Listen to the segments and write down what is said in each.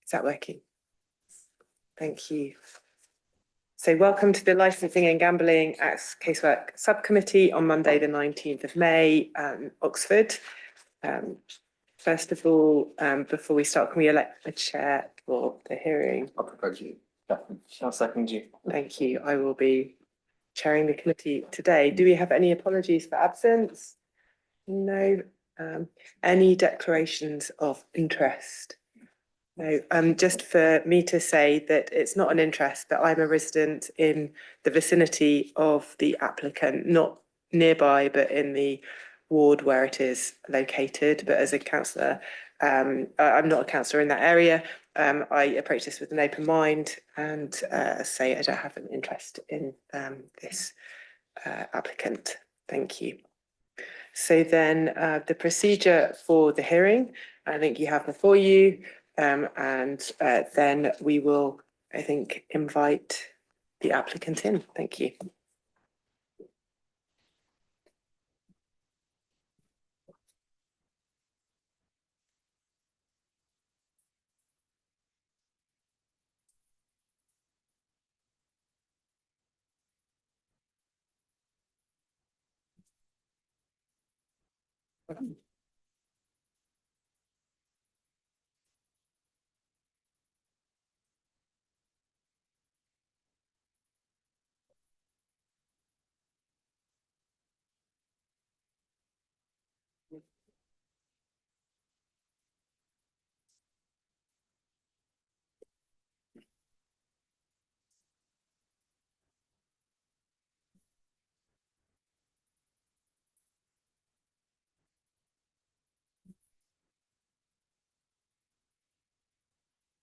Is that working? Thank you. So welcome to the Licensing and Gambling Acts Casework Subcommittee on Monday, the 19th of May, Oxford. First of all, before we start, can we elect a chair for the hearing? I'll propose you. I'll second you. Thank you. I will be chairing the committee today. Do we have any apologies for absence? No. Any declarations of interest? No. Just for me to say that it's not an interest, that I'm a resident in the vicinity of the applicant, not nearby, but in the ward where it is located. But as a councillor, I'm not a councillor in that area. I approach this with an open mind and say I don't have an interest in this applicant. Thank you. So then the procedure for the hearing, I think you have before you, and then we will, I think, invite the applicant in. Thank you.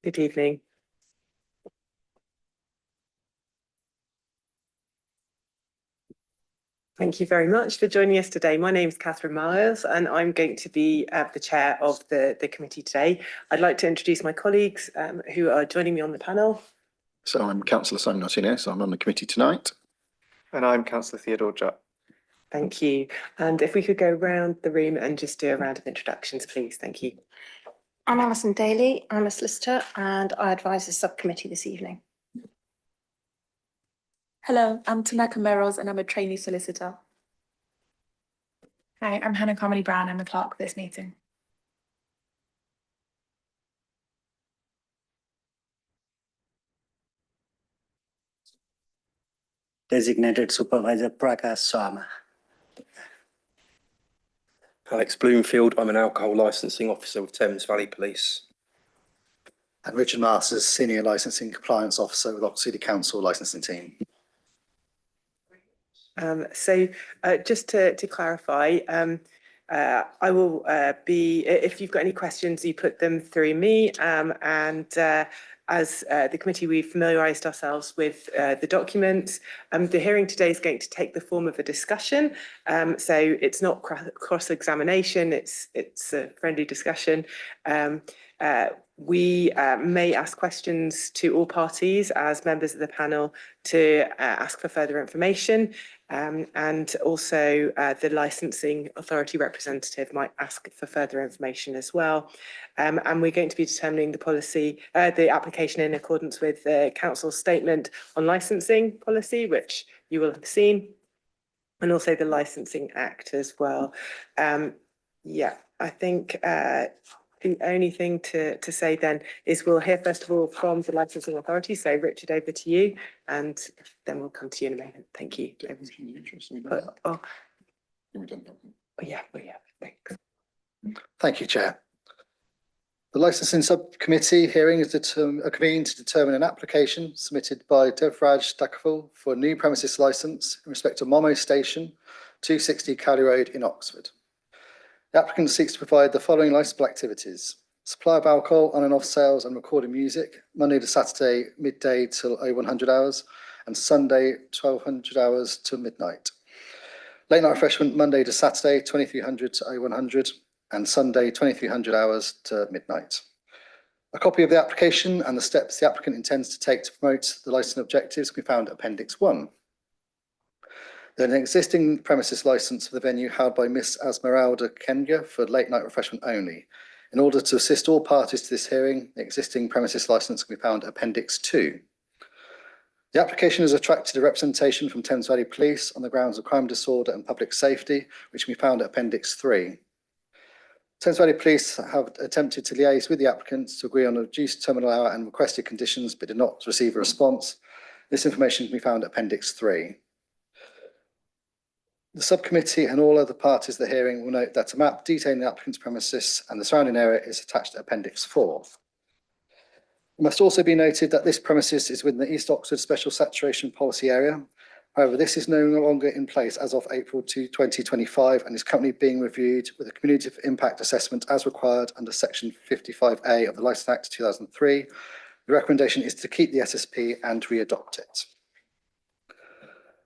Good evening. Thank you very much for joining us today. My name is Catherine Miles and I'm going to be the chair of the committee today. I'd like to introduce my colleagues who are joining me on the panel. So I'm Councillor Simon Martinez, so I'm on the committee tonight. And I'm Councillor Theodore Jutt. Thank you. And if we could go around the room and just do a round of introductions, please. Thank you. I'm Alison Daly. I'm a solicitor and I advise the subcommittee this evening. Hello, I'm Tanaka Meros and I'm a trainee solicitor. Hi, I'm Hannah Comedy Brown. I'm the clerk for this meeting. Designated Supervisor Prakash Sharma. Alex Bloomfield, I'm an alcohol licensing officer with Thames Valley Police. And Richard Masters, Senior Licensing Compliance Officer with Oxford City Council Licensing Team. Just to clarify, I will be, if you've got any questions, you put them through me, as the committee, we've familiarised ourselves with the documents. The hearing today is going to take the form of a discussion, so it's not cross-examination, it's a friendly discussion. We may ask questions to all parties as members of the panel to ask for further information, and also the licensing authority representative might ask for further information as well. And we're going to be determining the policy, the application in accordance with the council's statement on licensing policy, which you will have seen, and also the Licensing Act as well. Yeah, I think the only thing to say then is we'll hear first of all from the licensing authority. So Richard, over to you, and then we'll come to you in a moment. Thank you. Yeah, thanks. Thank you, Chair. The Licensing Subcommittee hearing is convened to determine an application submitted by Devraj Dakaful for a new premises licence in respect of Momo Station, 260 Cowley Road in Oxford. The applicant seeks to provide the following licensable activities: supply of alcohol on and off sales and recorded music, Monday to Saturday, midday till 0100 hours, and Sunday, 1200 hours till midnight. Late night refreshment, Monday to Saturday, 2300 to 0100, and Sunday, 2300 hours to midnight. A copy of the application and the steps the applicant intends to take to promote the licence objectives can be found at Appendix 1. There's an existing premises licence for the venue held by Miss Esmeralda Kenya for late night refreshment only. In order to assist all parties to this hearing, the existing premises licence can be found at Appendix 2. The application has attracted a representation from Thames Valley Police on the grounds of crime disorder and public safety, which can be found at Appendix 3. Thames Valley Police have attempted to liaise with the applicants to agree on a reduced terminal hour and requested conditions, but did not receive a response. This information can be found at Appendix 3. The subcommittee and all other parties to the hearing will note that a map detailing the applicant's premises and the surrounding area is attached to Appendix 4. It must also be noted that this premises is within the East Oxford Special Saturation Policy Area. However, this is no longer in place as of April 2025 and is currently being reviewed with a cumulative impact assessment as required under Section 55A of the Licence Act 2003. The recommendation is to keep the SSP and re-adopt it.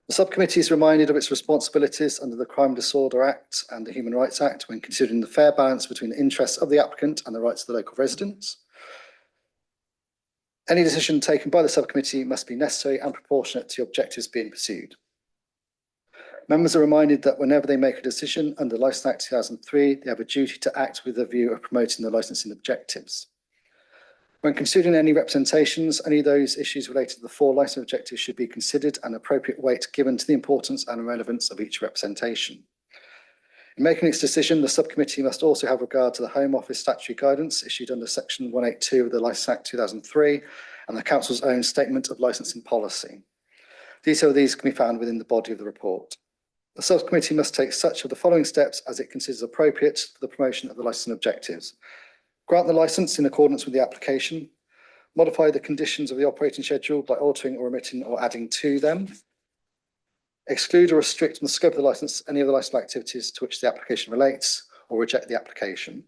The subcommittee is reminded of its responsibilities under the Crime Disorder Act and the Human Rights Act when considering the fair balance between the interests of the applicant and the rights of the local residents. Any decision taken by the subcommittee must be necessary and proportionate to the objectives being pursued. Members are reminded that whenever they make a decision under Licence Act 2003, they have a duty to act with a view of promoting the licensing objectives. When considering any representations, any of those issues related to the 4 licence objectives should be considered and appropriate weight given to the importance and relevance of each representation. In making its decision, the subcommittee must also have regard to the Home Office statutory guidance issued under Section 182 of the Licence Act 2003 and the Council's own Statement of Licensing Policy. Detail of these can be found within the body of the report. The subcommittee must take such of the following steps as it considers appropriate for the promotion of the licensing objectives. Grant the licence in accordance with the application. Modify the conditions of the operating schedule by altering or omitting or adding to them. Exclude or restrict from the scope of the licence any of the licensable activities to which the application relates, or reject the application.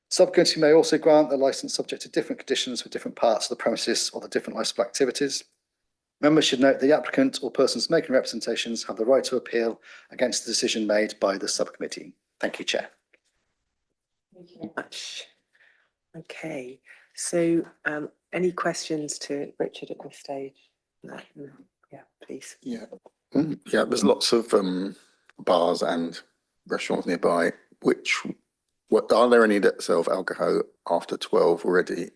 Subcommittee may also grant the licence subject to different conditions for different parts of the premises or the different licensable activities. Members should note the applicant or persons making representations have the right to appeal against the decision made by the subcommittee. Thank you, Chair. Thank you very much. Okay, so any questions to Richard at this stage? No. Yeah, please. Yeah. Yeah, there's lots of bars and restaurants nearby. Are there any that serve alcohol after 12 already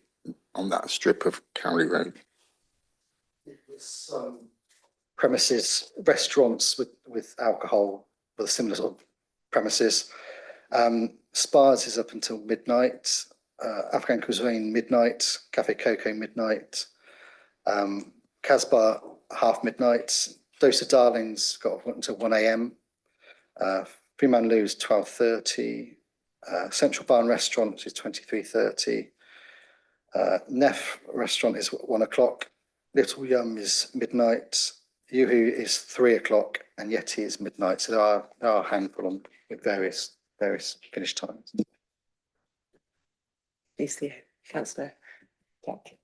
on that strip of Cowley Road? Some premises, restaurants with alcohol, with a similar sort of premises. Spas is up until midnight. Afghan cuisine midnight. Cafe Coco midnight. Casbah half midnight. Dose of Darlings got up until 1 a.m. Freeman Lou's 12:30. Central Bar and Restaurant is 23:30. Neff Restaurant is 1 o'clock. Little Yum is midnight. Yoo-Hoo is 3 o'clock, and Yeti is midnight. So there are a handful on with various finish times. Please, Theo. Councillor Jack.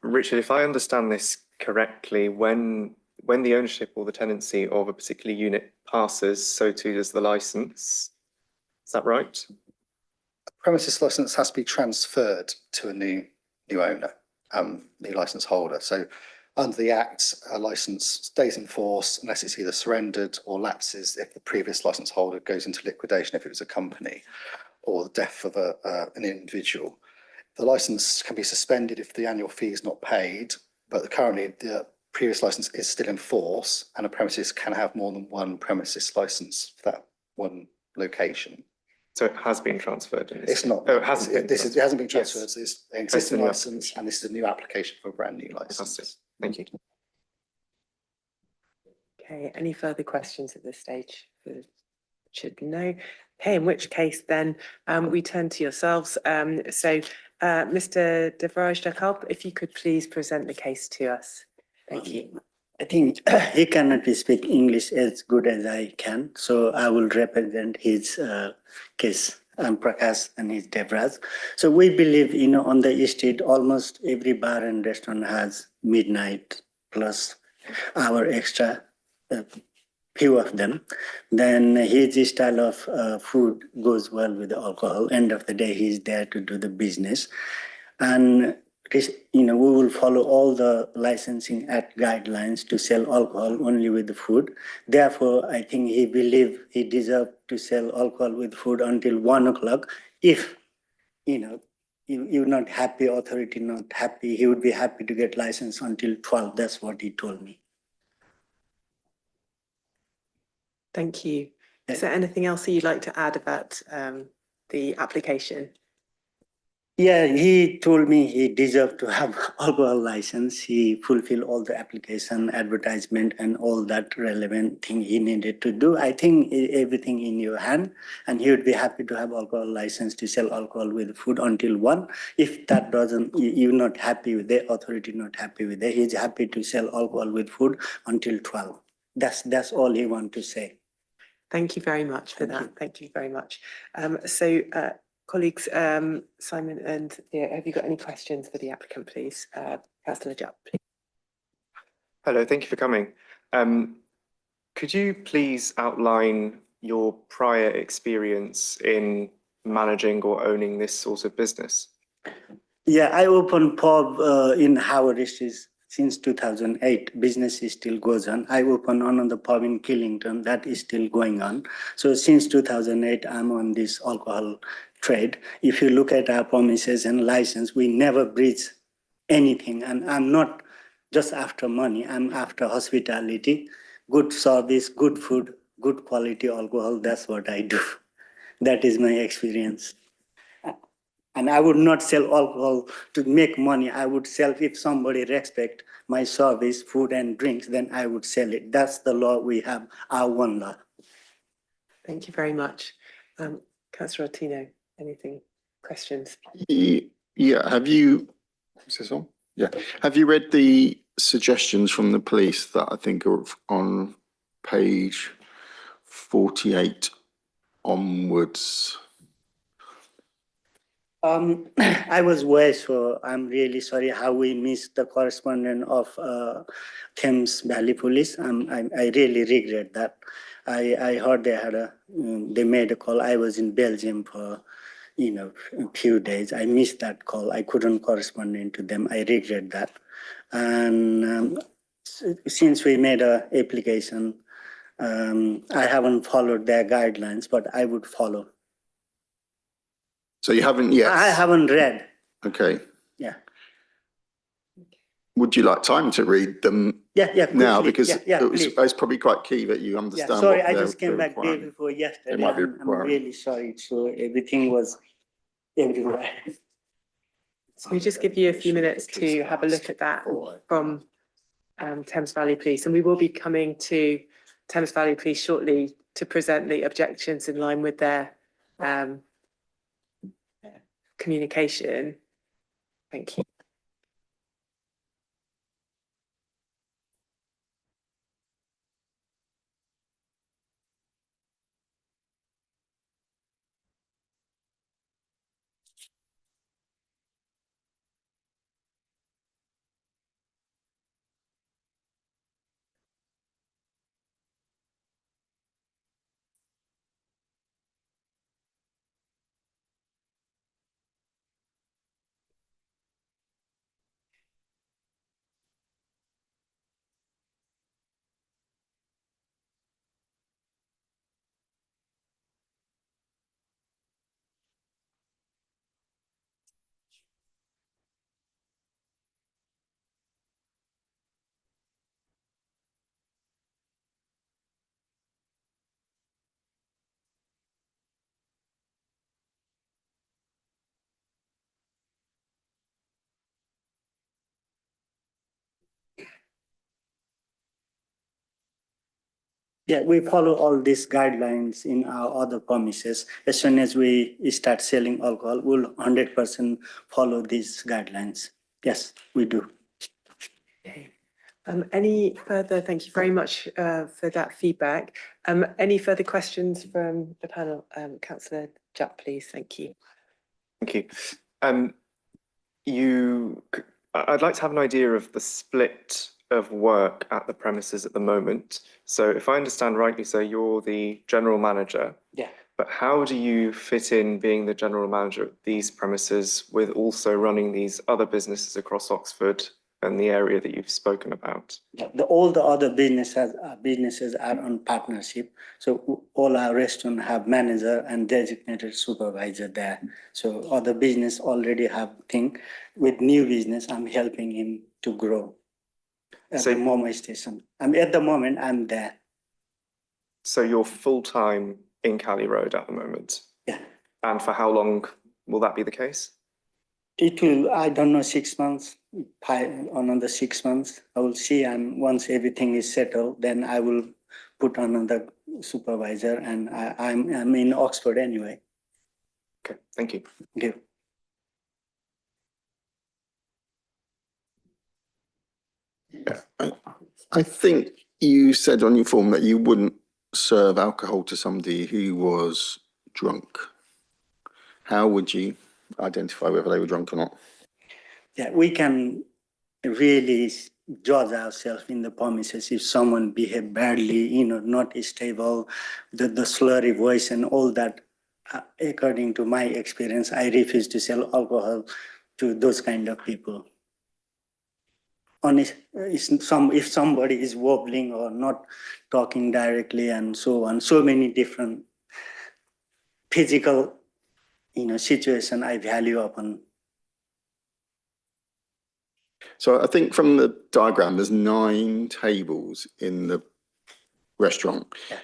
Richard, if I understand this correctly, when the ownership or the tenancy of a particular unit passes, so too does the licence. Is that right? Premises licence has to be transferred to a new owner, new licence holder. So under the Act, a licence stays in force unless it's either surrendered or lapses if the previous licence holder goes into liquidation if it was a company, or the death of an individual. The licence can be suspended if the annual fee is not paid, but currently the previous licence is still in force and a premises can have more than one premises licence for that one location. So it has been transferred. It's not. Oh, it hasn't been. It hasn't been transferred. Yes. So it's an existing licence, and this is a new application for a brand new licence. Thank you. Okay, any further questions at this stage? Richard, no. Okay, in which case then we turn to yourselves. Mr. Devraj Jacob, if you could please present the case to us. Thank you. I think he cannot speak English as good as I can, so I will represent his case. I'm Prakash and he's Devraj. So we believe, on the estate, almost every bar and restaurant has midnight plus hour extra, few of them. Then his style of food goes well with alcohol. End of the day, he's there to do the business. And we will follow all the licensing act guidelines to sell alcohol only with the food. Therefore, I think he believes he deserves to sell alcohol with food until 1 o'clock. if, you're not happy, authority not happy, he would be happy to get license until 12. That's what he told me. Thank you. Is there anything else that you'd like to add about the application? Yeah, he told me he deserved to have alcohol license. He fulfilled all the application, advertisement, and all that relevant thing he needed to do. I think everything in your hand, and he would be happy to have alcohol license to sell alcohol with food until 1. If that doesn't, you're not happy with it, authority not happy with it, he's happy to sell alcohol with food until 12. That's all he want to say. Thank you very much for that. Thank you very much. Colleagues, Simon and Thea, have you got any questions for the applicant, please? Councillor Jupp, please. Hello, thank you for coming. Could you please outline your prior experience in managing or owning this sort of business? Yeah, I opened pub in Howard Street since 2008. Business is still goes on. I opened another pub in Killington that is still going on. So since 2008, I'm on this alcohol trade. If you look at our premises and license, we never breach anything. And I'm not just after money, I'm after hospitality, good service, good food, good quality alcohol. That's what I do. That is my experience. And I would not sell alcohol to make money. I would sell if somebody respect my service, food and drinks, then I would sell it. That's the law we have, our one law. Thank you very much. Councillor Tino, anything, questions? Yeah, have you, is this on? Yeah, have you read the suggestions from the police that I think are on page 48 onwards? I was aware, so I'm really sorry how we missed the correspondent of Thames Valley Police. I really regret that. I heard they had they made a call. I was in Belgium for, a few days. I missed that call. I couldn't correspond to them. I regret that. And since we made an application, I haven't followed their guidelines, but I would follow. So you haven't yet? I haven't read. Okay. Yeah. Would you like time to read them? Yeah, now, quickly. because please. it's probably quite key that you understand. Yeah, sorry, what I they're- just came they're back day requiring. before yesterday. They might be I'm requiring. really sorry. So everything was everywhere. So we just give you a few minutes to have a look at that from Thames Valley Police, and we will be coming to Thames Valley Police shortly to present the objections in line with their communication. Thank you. Yeah, we follow all these guidelines in our other premises. As soon as we start selling alcohol, we'll 100% follow these guidelines. Yes, we do. Okay. Any further, thank you very much for that feedback. Any further questions from the panel? Councillor Jupp, please, thank you. Thank you. I'd like to have an idea of the split of work at the premises at the moment. So if I understand rightly, so you're the general manager. Yeah. But how do you fit in being the general manager of these premises with also running these other businesses across Oxford and the area that you've spoken about? All the other businesses are on partnership. So all our restaurants have manager and designated supervisor there. So other business already have thing. With new business, I'm helping him to grow at So- the Momo station. At the moment, I'm there. So you're full-time in Cali Road at the moment? Yeah. And for how long will that be the case? It will, I don't know, 6 months, another 6 months. I will see, and once everything is settled, then I will put another supervisor, and I'm in Oxford anyway. Okay, thank you. Thank you. I think you said on your form that you wouldn't serve alcohol to somebody who was drunk. How would you identify whether they were drunk or not? Yeah, we can really judge ourselves in the premises if someone behave badly, not stable, the slurry voice and all that. According to my experience, I refuse to sell alcohol to those kind of people. If somebody is wobbling or not talking directly and so on, so many different physical, situation I value upon. So I think from the diagram, there's 9 tables in the restaurant. Yeah.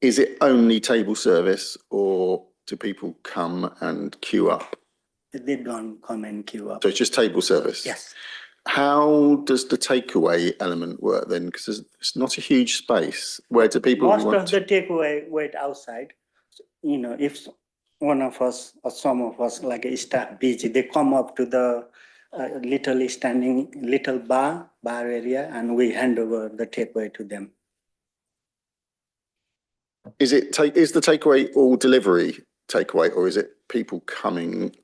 Is it only table service, or do people come and queue up? They don't come and queue up. So it's just table service? Yes. How does the takeaway element work then? Because it's not a huge space. Where do people Most want of the takeaway wait outside. If one of us or some of us, like a staff busy, they come up to the little bar area, and we hand over the takeaway to them. Is the takeaway all delivery takeaway, or is it people coming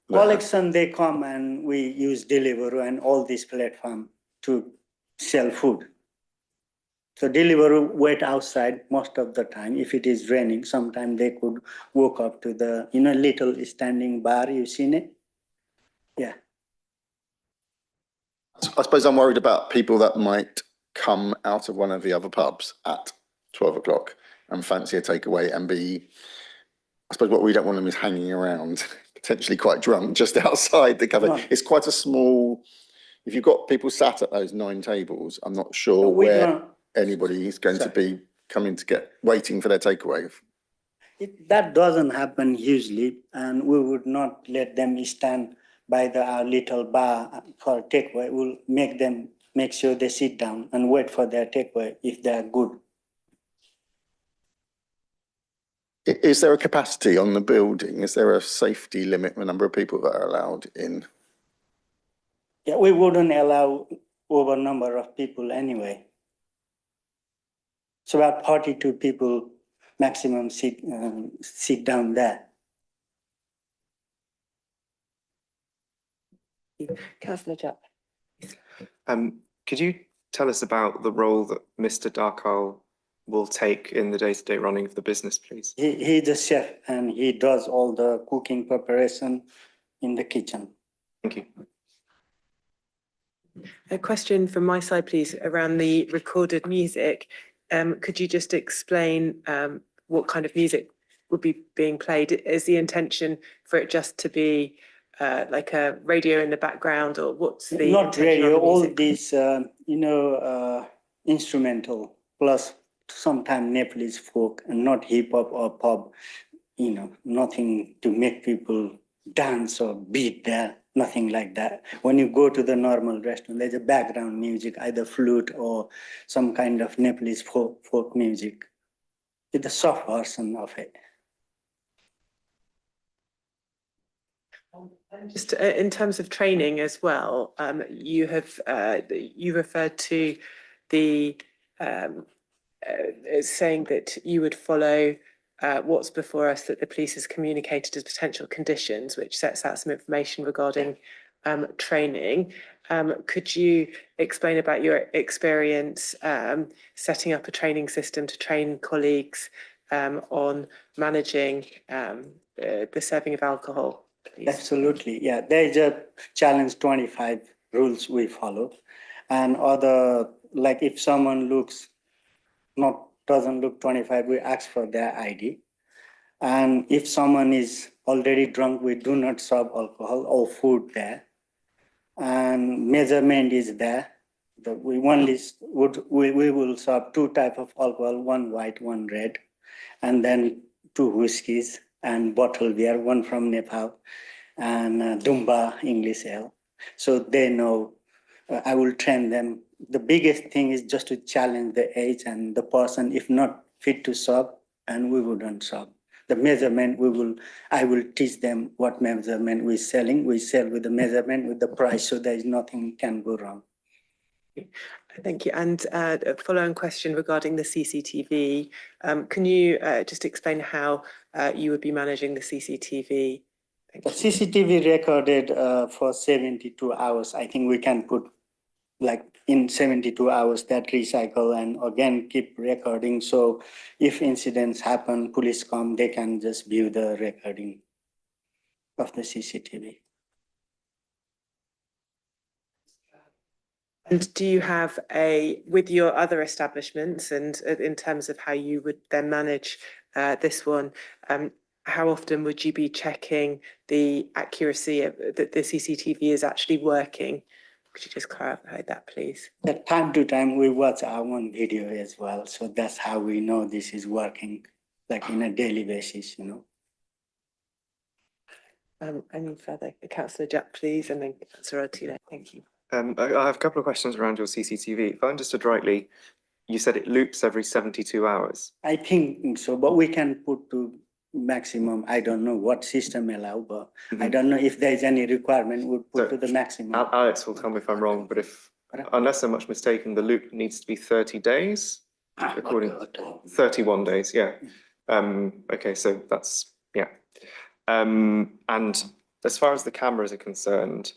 there? Collection, they come and we use Deliveroo and all these platforms to sell food. So Deliveroo wait outside most of the time. If it is raining, sometimes they could walk up to the, little standing bar. You seen it? Yeah. I suppose I'm worried about people that might come out of one of the other pubs at 12 o'clock and fancy a takeaway and be, I suppose what we don't want them is hanging around, potentially quite drunk, just outside the cafe. No. It's quite a small, if you've got people sat at those 9 tables, I'm not sure We where don't- anybody is going to be coming to waiting for their takeaway. That doesn't happen usually, and we would not let them stand by our little bar for takeaway. We'll make sure they sit down and wait for their takeaway if they are good. Is there a capacity on the building? Is there a safety limit, the number of people that are allowed in? Yeah, we wouldn't allow over number of people anyway. So about 42 people maximum sit down there. Councillor Jack. Could you tell us about the role that Mr. Darkal will take in the day-to-day running of the business, please? He's the chef and he does all the cooking preparation in the kitchen. Thank you. A question from my side, please, around the recorded music. Could you just explain what kind of music would be being played? Is the intention for it just to be like a radio in the background, or what's the Not intention radio, of the all music? these, instrumental, plus sometimes Nepalese folk and not hip hop or pop, nothing to make people dance or beat there, nothing like that. When you go to the normal restaurant, there's a background music, either flute or some kind of Nepalese folk music. It's a soft version of it. Just in terms of training as well, you referred to the saying that you would follow what's before us that the police has communicated as potential conditions, which sets out some information regarding training. Could you explain about your experience setting up a training system to train colleagues on managing the serving of alcohol, please? Absolutely, yeah. There is a challenge 25 rules we follow. And other, like if someone doesn't look 25, we ask for their ID. And if someone is already drunk, we do not serve alcohol or food there. And measurement is there. We will serve 2 types of alcohol, 1 white, 1 red, and then 2 whiskeys and bottle beer, 1 from Nepal and Dumba English ale. So they know. I will train them. The biggest thing is just to challenge the age and the person, if not fit to serve, and we wouldn't serve. The measurement, I will teach them what measurement we're selling. We sell with the measurement, with the price, so there is nothing can go wrong. Thank you. And a following question regarding the CCTV. Can you just explain how you would be managing the CCTV? The CCTV recorded for 72 hours. I think we can put like in 72 hours that recycle and again keep recording. So if incidents happen, police come, they can just view the recording of the CCTV. And do you have with your other establishments and in terms of how you would then manage this one, how often would you be checking the accuracy of that the CCTV is actually working? Could you just clarify that, please? At time to time, we watch our own video as well. So that's how we know this is working, like in a daily basis, Any further? Councillor Jack, please, and then Councillor Otile. Thank you. I have a couple of questions around your CCTV. If I understood rightly, you said it loops every 72 hours. I think so, but we can put to maximum. I don't know what system allow, but I don't know if there is any requirement, we'll put to the maximum. Alex will tell me if I'm wrong, but unless I'm much mistaken, the loop needs to be 30 days, according 31 days, yeah. Okay, so that's, yeah. And as far as the cameras are concerned,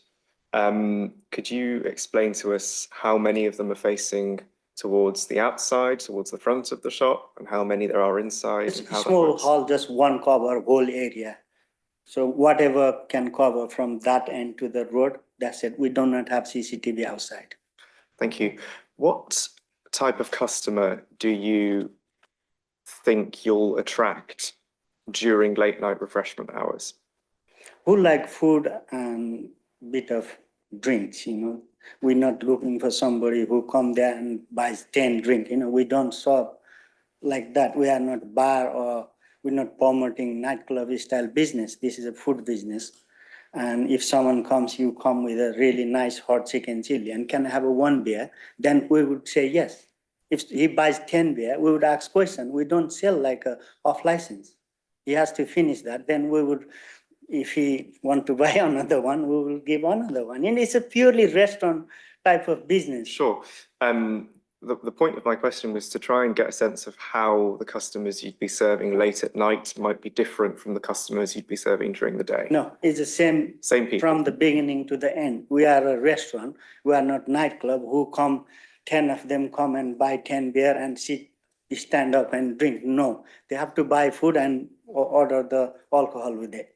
could you explain to us how many of them are facing towards the outside, towards the front of the shop, and how many there are inside? It's a small hall, just one cover whole area. So whatever can cover from that end to the road, that's it. We do not have CCTV outside. Thank you. What type of customer do you think you'll attract during late night refreshment hours? Who like food and bit of drinks, We're not looking for somebody who come there and buys 10 drinks. We don't serve like that. We are not bar or we're not promoting nightclub style business. This is a food business. And if someone comes, you come with a really nice hot chicken chili and can have 1 beer, then we would say yes. If he buys 10 beer, we would ask question. We don't sell like a off license. He has to finish that. Then we would, if he want to buy another one, we will give another one. And it's a purely restaurant type of business. Sure. The point of my question was to try and get a sense of how the customers you'd be serving late at night might be different from the customers you'd be serving during the day. No, it's the same people. From the beginning to the end. We are a restaurant. We are not nightclub who come, 10 of them come and buy 10 beer and stand up and drink. No, they have to buy food and order the alcohol with it.